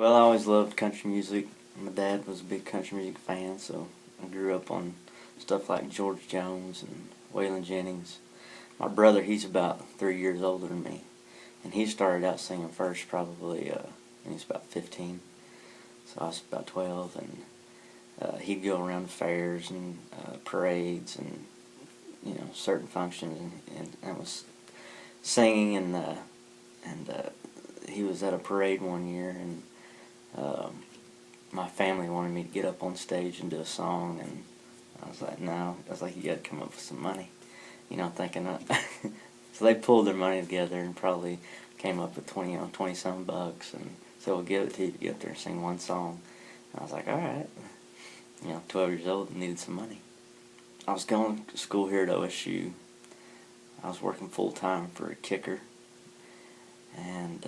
Well, I always loved country music. My dad was a big country music fan, so I grew up on stuff like George Jones and Waylon Jennings. My brother, he's about 3 years older than me, and he started out singing first probably when he was about 15. So I was about 12, and he'd go around fairs and parades and certain functions, and was singing, and he was at a parade one year, and my family wanted me to get up on stage and do a song, and I was like, no. I was like, you got to come up with some money, thinking so they pulled their money together and probably came up with 20-some bucks, and said, we'll give it to you to get up there and sing one song. And I was like, all right. 12 years old and needed some money. I was going to school here at OSU. I was working full-time for a kicker and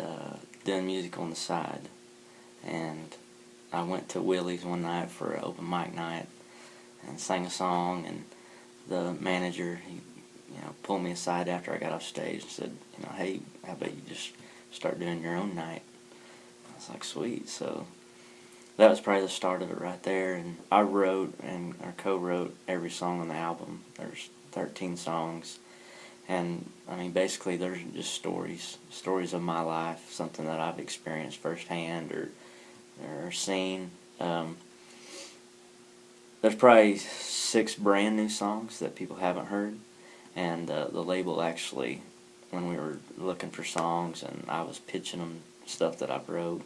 doing music on the side. And I went to Willie's one night for an open mic night and sang a song, and the manager, he pulled me aside after I got off stage and said, hey, how about you just start doing your own night? I was like, sweet. So that was probably the start of it right there, and I wrote or co-wrote every song on the album. There's 13 songs, and I mean, basically there's just stories of my life, something that I've experienced firsthand or seen. There's probably 6 brand new songs that people haven't heard, and the label actually, when we were looking for songs and I was pitching them stuff that I wrote,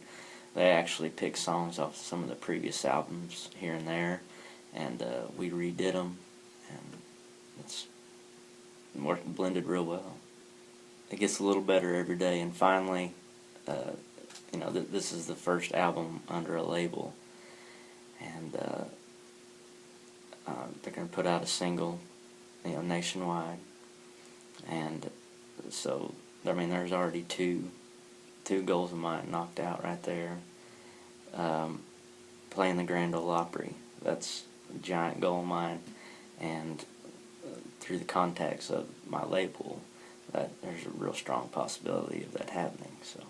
they actually picked songs off some of the previous albums here and there, and we redid them, and it's blended real well. It gets a little better every day, and finally, this is the first album under a label, and they're going to put out a single, nationwide, and so I mean, there's already two goals of mine knocked out right there. Playing the Grand Ole Opry, that's a giant goal of mine, and through the contacts of my label, that there's a real strong possibility of that happening. So